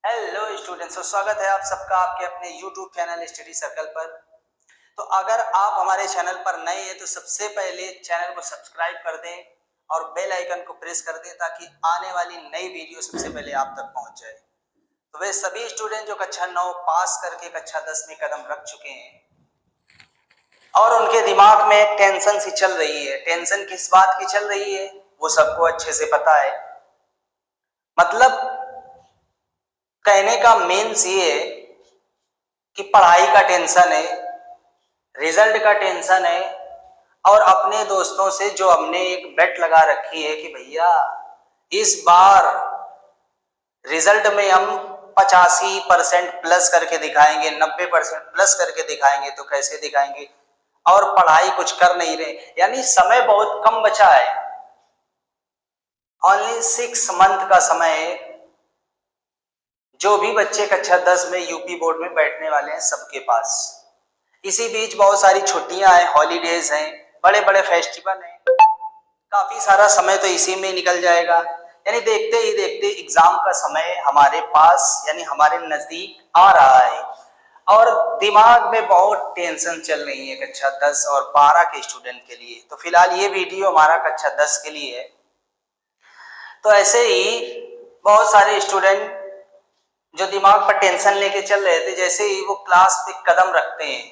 Hello students, स्वागत है आप सबका आपके अपने YouTube चैनल स्टडी सर्कल पर। तो अगर आप हमारे चैनल पर नए हैं तो सबसे पहले चैनल को सब्सक्राइब कर दें और बेल आइकन को प्रेस कर दें ताकि आने वाली नई वीडियो सबसे पहले आप तक पहुंच जाए। तो वे सभी स्टूडेंट जो कक्षा 9 पास करके कक्षा 10 में कदम रख चुके हैं और उनके दिमाग में एक टेंशन सी चल रही है, टेंशन किस बात की चल रही है वो सबको अच्छे से पता है। मतलब कहने का मीन्स ये है कि पढ़ाई का टेंशन है, रिजल्ट का टेंशन है और अपने दोस्तों से जो हमने एक बेट लगा रखी है कि भैया इस बार रिजल्ट में हम 85% प्लस करके दिखाएंगे, 90% प्लस करके दिखाएंगे। तो कैसे दिखाएंगे? और पढ़ाई कुछ कर नहीं रहे, यानी समय बहुत कम बचा है। ओनली 6 मंथ का समय है। जो भी बच्चे कक्षा 10 में यूपी बोर्ड में बैठने वाले हैं सबके पास। इसी बीच बहुत सारी छुट्टियां हैं, हॉलीडेज हैं, बड़े बड़े फेस्टिवल हैं, काफी सारा समय तो इसी में निकल जाएगा। यानी देखते ही देखते एग्जाम का समय हमारे पास यानी हमारे नजदीक आ रहा है और दिमाग में बहुत टेंशन चल रही है कक्षा 10 और 12 के स्टूडेंट के लिए। तो फिलहाल ये वीडियो हमारा कक्षा 10 के लिए है। तो ऐसे ही बहुत सारे स्टूडेंट जो दिमाग पर टेंशन लेके चल रहे थे, जैसे ही वो क्लास पे कदम रखते हैं,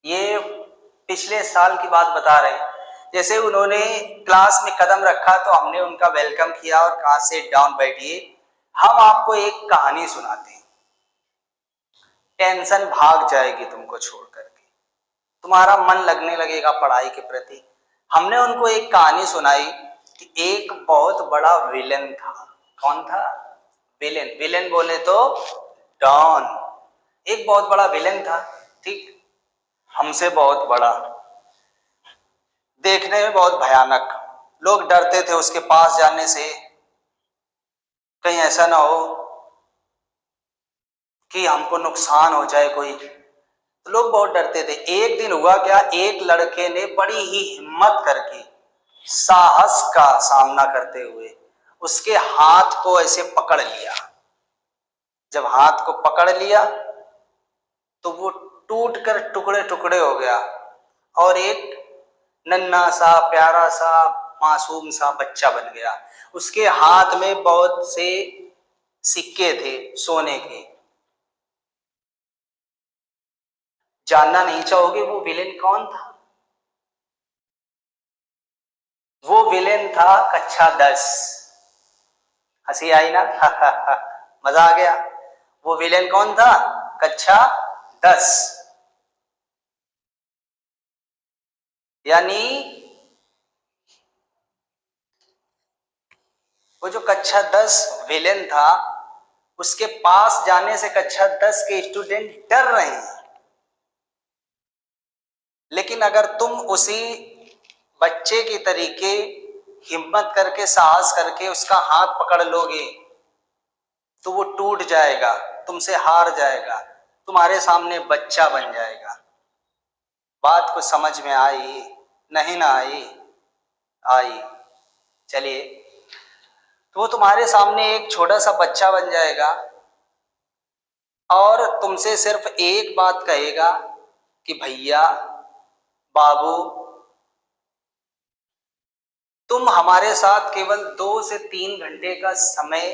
ये पिछले साल की बात बता रहे हैं, जैसे उन्होंने क्लास में कदम रखा तो हमने उनका वेलकम किया और कहा सिट डाउन, बैठिए, हम आपको एक कहानी सुनाते हैं, टेंशन भाग जाएगी तुमको छोड़ करके, तुम्हारा मन लगने लगेगा पढ़ाई के प्रति। हमने उनको एक कहानी सुनाई कि एक बहुत बड़ा विलेन था। कौन था? विलेन। विलेन बोले तो डॉन। एक बहुत बड़ा विलेन था, ठीक, हमसे बहुत बड़ा, देखने में बहुत भयानक। लोग डरते थे उसके पास जाने से, कहीं ऐसा ना हो कि हमको नुकसान हो जाए कोई। तो लोग बहुत डरते थे। एक दिन हुआ क्या, एक लड़के ने बड़ी ही हिम्मत करके, साहस का सामना करते हुए उसके हाथ को ऐसे पकड़ लिया। जब हाथ को पकड़ लिया तो वो टूट कर टुकड़े टुकड़े हो गया और एक नन्हा सा प्यारा सा मासूम सा बच्चा बन गया। उसके हाथ में बहुत से सिक्के थे सोने के। जानना नहीं चाहोगे वो विलेन कौन था? वो विलेन था कक्षा 10। हंसी आई ना? मजा आ गया। वो विलेन कौन था? कक्षा 10। यानी वो जो कक्षा 10 विलेन था, उसके पास जाने से कक्षा 10 के स्टूडेंट डर रहे हैं। लेकिन अगर तुम उसी बच्चे की तरीके हिम्मत करके, साहस करके उसका हाथ पकड़ लोगे तो वो टूट जाएगा, तुमसे हार जाएगा, तुम्हारे सामने बच्चा बन जाएगा। बात को समझ में आई? नहीं ना आई? आई। चलिए, तो वो तुम्हारे सामने एक छोटा सा बच्चा बन जाएगा और तुमसे सिर्फ एक बात कहेगा कि भैया, बाबू, तुम हमारे साथ केवल 2 से 3 घंटे का समय,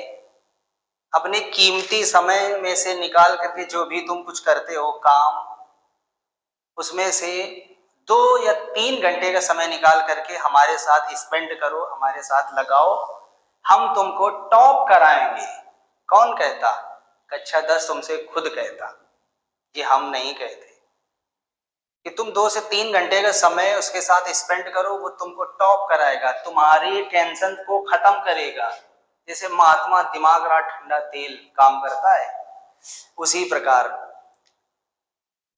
अपने कीमती समय में से निकाल करके जो भी तुम कुछ करते हो काम, उसमें से 2 या 3 घंटे का समय निकाल करके हमारे साथ स्पेंड करो, हमारे साथ लगाओ, हम तुमको टॉप कराएंगे। कौन कहता? कक्षा 10 तुमसे खुद कहता। ये हम नहीं कहते कि तुम 2 से 3 घंटे का समय उसके साथ स्पेंड करो, वो तुमको टॉप कराएगा, तुम्हारी टेंशन को खत्म करेगा। जैसे महात्मा दिमाग रात ठंडा तेल काम करता है, उसी प्रकार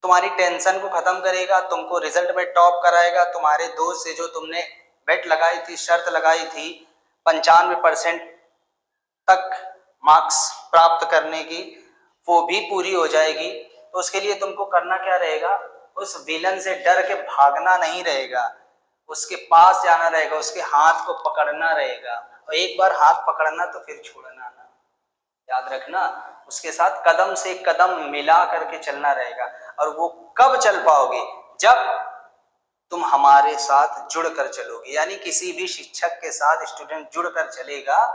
तुम्हारी टेंशन को खत्म करेगा, तुमको रिजल्ट में टॉप कराएगा। तुम्हारे दोस्त से जो तुमने बेट लगाई थी, शर्त लगाई थी 95% तक मार्क्स प्राप्त करने की, वो भी पूरी हो जाएगी। तो उसके लिए तुमको करना क्या रहेगा? उस विलन से डर के भागना नहीं रहेगा, उसके पास जाना रहेगा, उसके हाथ को पकड़ना रहेगा। और एक बार हाथ पकड़ना तो फिर छोड़ना ना। याद रखना, उसके साथ कदम से कदम मिला करके चलना रहेगा। और वो कब चल पाओगे, जब तुम हमारे साथ जुड़कर चलोगे। यानी किसी भी शिक्षक के साथ स्टूडेंट जुड़कर चलेगा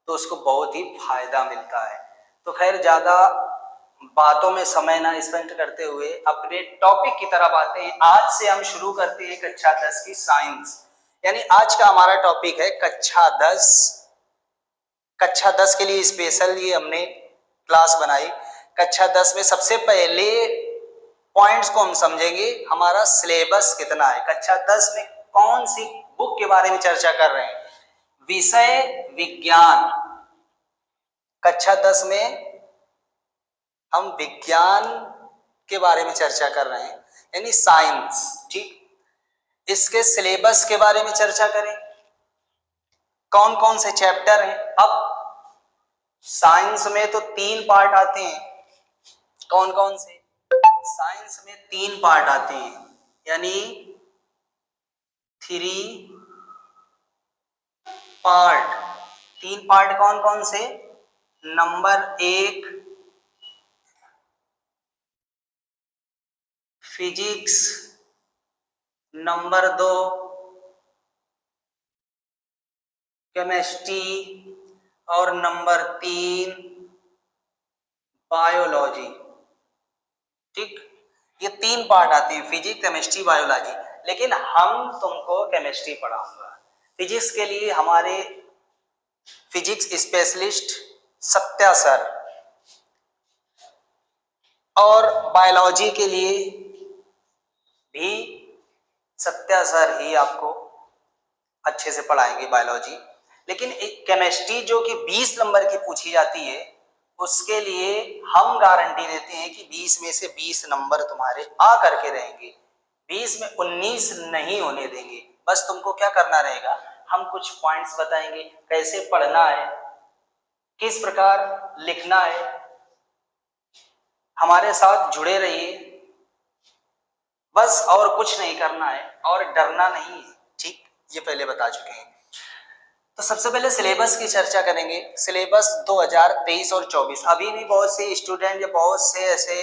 तो उसको बहुत ही फायदा मिलता है। तो खैर ज्यादा बातों में समय ना स्पेंड करते हुए अपने टॉपिक की तरफ आते हैं। आज से हम शुरू करते हैं कक्षा 10 की साइंस। यानी आज का हमारा टॉपिक है कक्षा 10। कक्षा 10 के लिए स्पेशल ये हमने क्लास बनाई। कक्षा 10 में सबसे पहले पॉइंट्स को हम समझेंगे, हमारा सिलेबस कितना है, कक्षा 10 में कौन सी बुक के बारे में चर्चा कर रहे हैं। विषय विज्ञान, कक्षा 10 में हम विज्ञान के बारे में चर्चा कर रहे हैं, यानी साइंस। ठीक, इसके सिलेबस के बारे में चर्चा करें, कौन कौन से चैप्टर हैं। अब साइंस में तो 3 पार्ट आते हैं, कौन कौन से, साइंस में 3 पार्ट आते हैं, यानी 3 पार्ट। 3 पार्ट कौन कौन से, नंबर 1 फिजिक्स, नंबर 2 केमिस्ट्री और नंबर 3 बायोलॉजी। ठीक, ये 3 पार्ट आते हैं, फिजिक्स केमिस्ट्री बायोलॉजी। लेकिन हम तुमको केमिस्ट्री पढ़ाऊंगा। फिजिक्स के लिए हमारे फिजिक्स स्पेशलिस्ट सत्या सर, और बायोलॉजी के लिए भी सत्या सर ही आपको अच्छे से पढ़ाएंगे बायोलॉजी। लेकिन एक केमिस्ट्री जो कि 20 नंबर की पूछी जाती है, उसके लिए हम गारंटी देते हैं कि 20 में से 20 नंबर तुम्हारे आ करके रहेंगे, 20 में 19 नहीं होने देंगे। बस तुमको क्या करना रहेगा, हम कुछ पॉइंट्स बताएंगे, कैसे पढ़ना है, किस प्रकार लिखना है। हमारे साथ जुड़े रहिए, बस और कुछ नहीं करना है और डरना नहीं है। ठीक, ये पहले बता चुके हैं। तो सबसे पहले सिलेबस की चर्चा करेंगे। सिलेबस 2023 और 24। अभी भी बहुत से स्टूडेंट या बहुत से ऐसे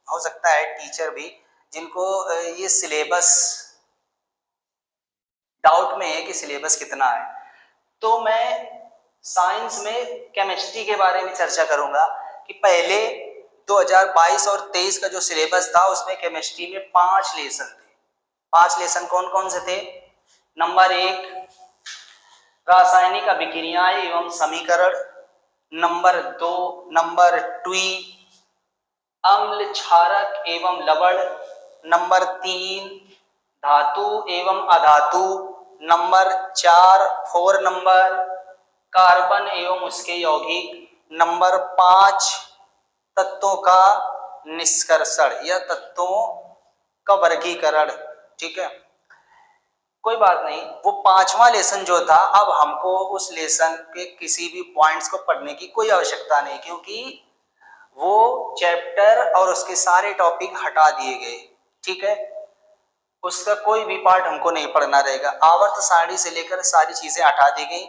हो सकता है टीचर भी जिनको ये सिलेबस डाउट में है कि सिलेबस कितना है। तो मैं साइंस में केमिस्ट्री के बारे में चर्चा करूंगा कि पहले 2022 और 23 का जो सिलेबस था उसमें केमिस्ट्री में 5 लेसन थे। 5 लेसन कौन कौन से थे, नंबर 1 रासायनिक अभिक्रियाएं एवं समीकरण, नंबर 2 नंबर 2 अम्ल क्षारक एवं लवण, नंबर 3 धातु एवं अधातु, नंबर 4 नंबर कार्बन एवं उसके यौगिक, नंबर 5 तत्वों का निष्कर्षण या तत्वों का वर्गीकरण। ठीक है, कोई बात नहीं। वो 5वां लेसन जो था, अब हमको उस लेसन के किसी भी पॉइंट्स को पढ़ने की कोई आवश्यकता नहीं, क्योंकि वो चैप्टर और उसके सारे टॉपिक हटा दिए गए। ठीक है, उसका कोई भी पार्ट हमको नहीं पढ़ना रहेगा। आवर्त सारणी से लेकर सारी चीजें हटा दी गई,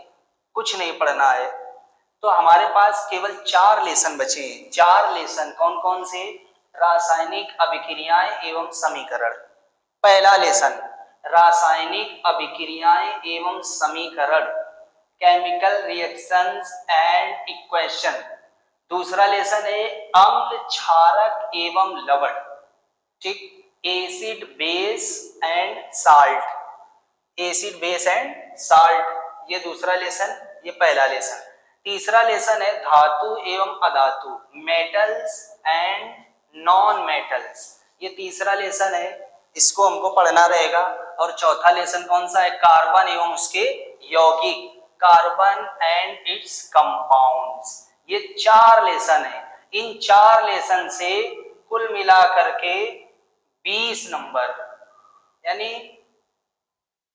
कुछ नहीं पढ़ना है। तो हमारे पास केवल 4 लेसन बचे हैं। 4 लेसन कौन कौन से, रासायनिक अभिक्रियाएं एवं समीकरण। पहला लेसन रासायनिक अभिक्रियाएं एवं समीकरण, केमिकल रिएक्शंस एंड इक्वेशन। दूसरा लेसन है अम्ल क्षारक एवं लवण। ठीक, acid base and salt, acid base and salt, ये दूसरा लेसन, ये पहला लेसन। तीसरा लेसन है धातु एवं अधातु, मेटल्स एंड नॉन मेटल्स, ये तीसरा लेसन है, इसको हमको पढ़ना रहेगा। और चौथा लेसन कौन सा है, कार्बन एवं उसके यौगिक, कार्बन एंड इट्स कंपाउंड्स। ये 4 लेसन है। इन 4 लेसन से कुल मिलाकर के 20 नंबर, यानी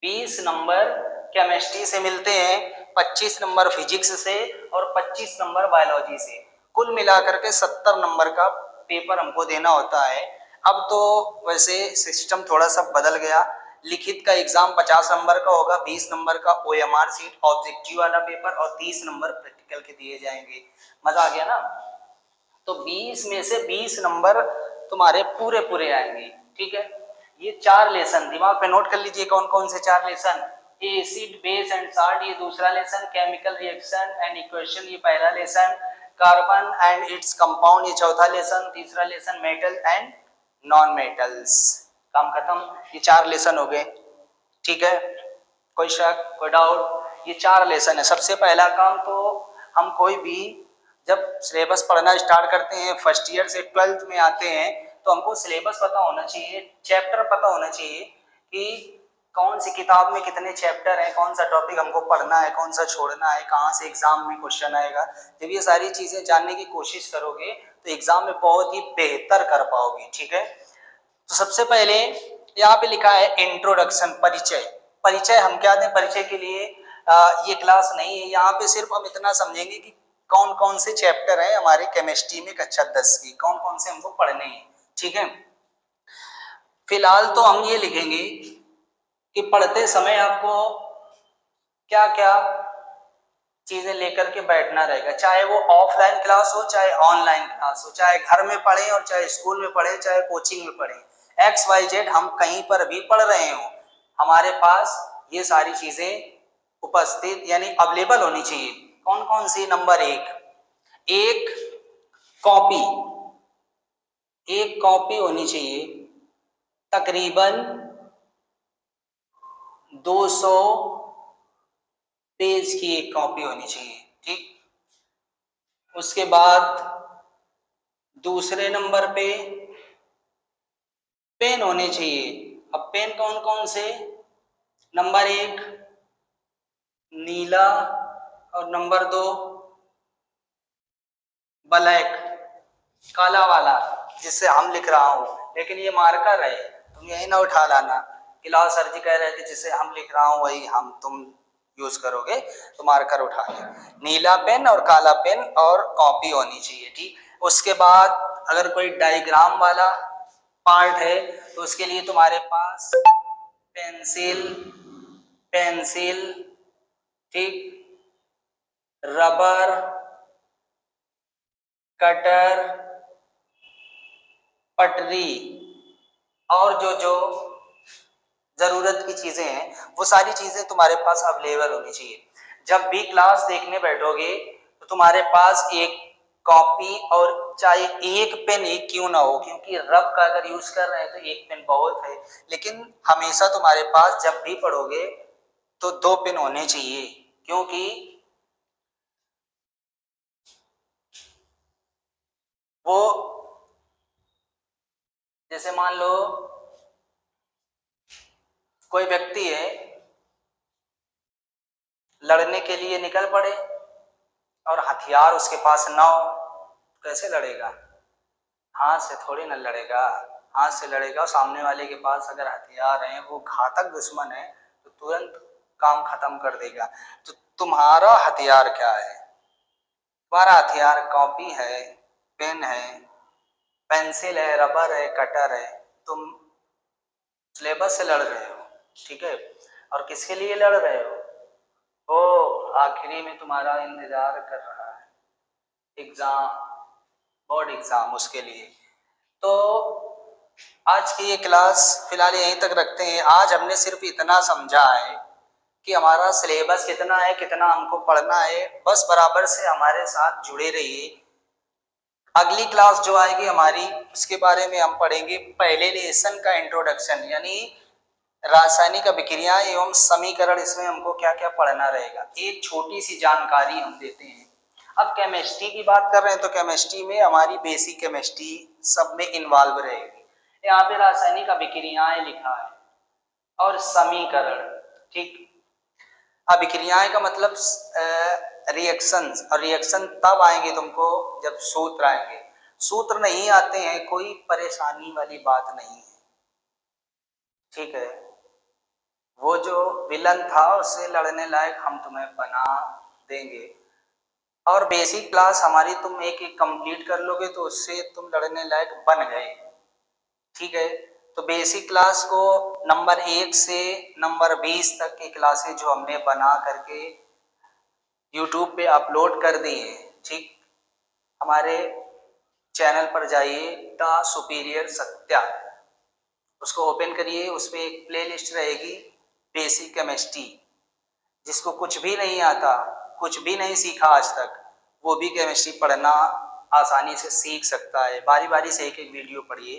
20 नंबर केमिस्ट्री से मिलते हैं, 25 नंबर फिजिक्स से और 25 नंबर बायोलॉजी से। कुल मिलाकर के 70 नंबर का पेपर हमको देना होता है। अब तो वैसे सिस्टम थोड़ा सा बदल गया, लिखित का एग्जाम 50 नंबर का होगा, 20 नंबर का OMR सीट ऑब्जेक्टिव वाला पेपर और 30 नंबर प्रैक्टिकल के दिए जाएंगे। मजा आ गया ना। तो 20 में से 20 नंबर तुम्हारे पूरे पूरे आएंगे। ठीक है, ये 4 लेसन दिमाग पे नोट कर लीजिए। कौन कौन से 4 lesson? Acid base and salt ये दूसरा lesson, chemical reaction and equation ये पहला lesson, carbon and its compound ये चौथा लेसन, तीसरा lesson metal and non metals. काम खत्म, ये 4 लेसन हो गए। ठीक है, कोई शक कोई डाउट? ये 4 लेसन है। सबसे पहला काम तो हम कोई भी जब सिलेबस पढ़ना स्टार्ट करते हैं, फर्स्ट ईयर से 12th में आते हैं, तो हमको सिलेबस पता होना चाहिए, चैप्टर पता होना चाहिए कि कौन सी किताब में कितने चैप्टर हैं, कौन सा टॉपिक हमको पढ़ना है, कौन सा छोड़ना है, कहाँ से एग्जाम में क्वेश्चन आएगा। जब ये सारी चीजें जानने की कोशिश करोगे तो एग्जाम में बहुत ही बेहतर कर पाओगे। ठीक है, तो सबसे पहले यहाँ पे लिखा है इंट्रोडक्शन, परिचय। परिचय हम क्या दें परिचय के लिए? ये क्लास नहीं है, यहाँ पे सिर्फ हम इतना समझेंगे कि कौन कौन से चैप्टर हैं हमारे केमिस्ट्री में कक्षा 10 की, कौन कौन से हमको पढ़ने हैं। ठीक है, फिलहाल तो हम ये लिखेंगे कि पढ़ते समय आपको क्या क्या चीजें लेकर के बैठना रहेगा, चाहे वो ऑफलाइन क्लास हो चाहे ऑनलाइन क्लास हो, चाहे घर में पढ़े और चाहे स्कूल में पढ़े चाहे कोचिंग में पढ़े, XYZ हम कहीं पर भी पढ़ रहे हो, हमारे पास ये सारी चीजें उपस्थित यानी अवेलेबल होनी चाहिए। कौन कौन सी? नंबर 1, एक कॉपी, एक कॉपी होनी चाहिए, तकरीबन 200 पेज की एक कॉपी होनी चाहिए। ठीक, उसके बाद दूसरे नंबर पे पेन होने चाहिए। अब पेन कौन कौन से? नंबर 1 नीला और नंबर 2 ब्लैक, काला वाला जिससे हम लिख रहा हूं, लेकिन ये मार्कर है, तुम यही ना उठा लाना। क्लास सर जी कह रहे थे जिससे हम लिख रहा हूं वही हम तुम यूज करोगे, तो मार्कर उठा ले। नीला पेन और काला पेन और कॉपी होनी चाहिए। ठीक, उसके बाद अगर कोई डायग्राम वाला पार्ट है तो उसके लिए तुम्हारे पास पेंसिल, पेंसिल, ठीक, रबर, कटर, पटरी और जो जो जरूरत की चीजें हैं वो सारी चीजें तुम्हारे पास अवेलेबल होनी चाहिए। जब भी क्लास देखने बैठोगे तो तुम्हारे पास एक कॉपी और चाहे एक पेन ही क्यों ना हो, क्योंकि रब का अगर यूज कर रहे हैं तो एक पेन बहुत है, लेकिन हमेशा तुम्हारे पास जब भी पढ़ोगे तो 2 पेन होने चाहिए, क्योंकि वो जैसे मान लो कोई व्यक्ति है लड़ने के लिए निकल पड़े और हथियार उसके पास ना हो, कैसे लड़ेगा? हाथ से थोड़ी ना लड़ेगा, हाथ से लड़ेगा और सामने वाले के पास अगर हथियार है, वो घातक दुश्मन है, तो तुरंत काम खत्म कर देगा। तो तुम्हारा हथियार क्या है? तुम्हारा हथियार कॉपी है, पेन है, पेंसिल है, रबर है, कटर है। तुम सिलेबस से लड़ रहे हो, ठीक है, और किसके लिए लड़ रहे हो? वो आखिरी में तुम्हारा इंतजार कर रहा है एग्जाम, बोर्ड एग्जाम, उसके लिए। तो आज की ये क्लास फिलहाल यहीं तक रखते हैं। आज हमने सिर्फ इतना समझा है कि हमारा सिलेबस कितना है, कितना हमको पढ़ना है, बस बराबर से हमारे साथ जुड़े रहिए। अगली क्लास जो आएगी हमारी, उसके बारे में हम पढ़ेंगे पहले लेसन का इंट्रोडक्शन, यानी रासायनिक अभिक्रिया एवं समीकरण, इसमें हमको क्या क्या पढ़ना रहेगा, एक छोटी सी जानकारी हम देते हैं। अब केमिस्ट्री की बात कर रहे हैं तो केमिस्ट्री में हमारी बेसिक केमिस्ट्री सब में इन्वॉल्व रहेगी। यहाँ पे रासायनिक अभिक्रियाएं लिखा है और समीकरण। ठीक, अभिक्रियाएं का मतलब रिएक्शंस, और रिएक्शन तब आएंगे तुमको जब सूत्र आएंगे। सूत्र नहीं आते हैं कोई परेशानी वाली बात नहीं है, ठीक है। वो जो विलन था उससे लड़ने लायक हम तुम्हें बना देंगे, और बेसिक क्लास हमारी तुम एक एक कंप्लीट कर लोगे तो उससे तुम लड़ने लायक बन गए, ठीक है। तो बेसिक क्लास को नंबर 1 से नंबर 20 तक की क्लासेस जो हमने बना करके यूट्यूब पे अपलोड कर दी है, ठीक। हमारे चैनल पर जाइए, द सुपीरियर सत्या, उसको ओपन करिए। उसमें एक प्लेलिस्ट रहेगी बेसिक केमिस्ट्री। जिसको कुछ भी नहीं आता, कुछ भी नहीं सीखा आज तक, वो भी केमिस्ट्री पढ़ना आसानी से सीख सकता है। बारी बारी से एक एक वीडियो पढ़िए,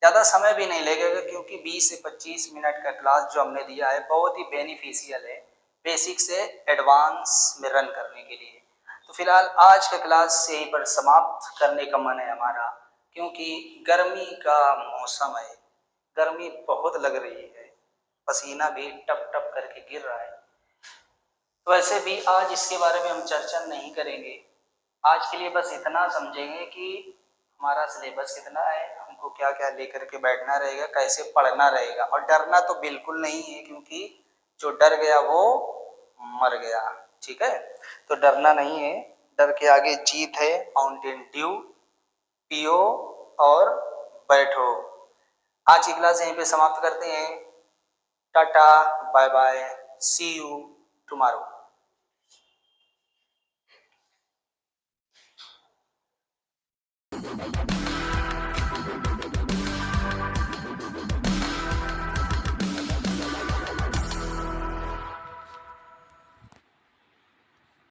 ज़्यादा समय भी नहीं लगेगा, क्योंकि 20 से 25 मिनट का क्लास जो हमने दिया है बहुत ही बेनिफिशियल है बेसिक से एडवांस में रन करने के लिए। तो फिलहाल आज का क्लास यहीं पर समाप्त करने का मन है हमारा, क्योंकि गर्मी का मौसम है, गर्मी बहुत लग रही है, पसीना भी टप टप करके गिर रहा है। वैसे भी आज इसके बारे में हम चर्चा नहीं करेंगे। आज के लिए बस इतना समझेंगे कि हमारा सिलेबस कितना है, हमको क्या क्या लेकर के बैठना रहेगा, कैसे पढ़ना रहेगा। और डरना तो बिल्कुल नहीं है, क्योंकि जो डर गया वो मर गया, ठीक है। तो डरना नहीं है, डर के आगे जीत है। माउंटेन ड्यू पियो और बैठो। आज की क्लास यहीं पे समाप्त करते हैं। Tata, bye bye, see you tomorrow.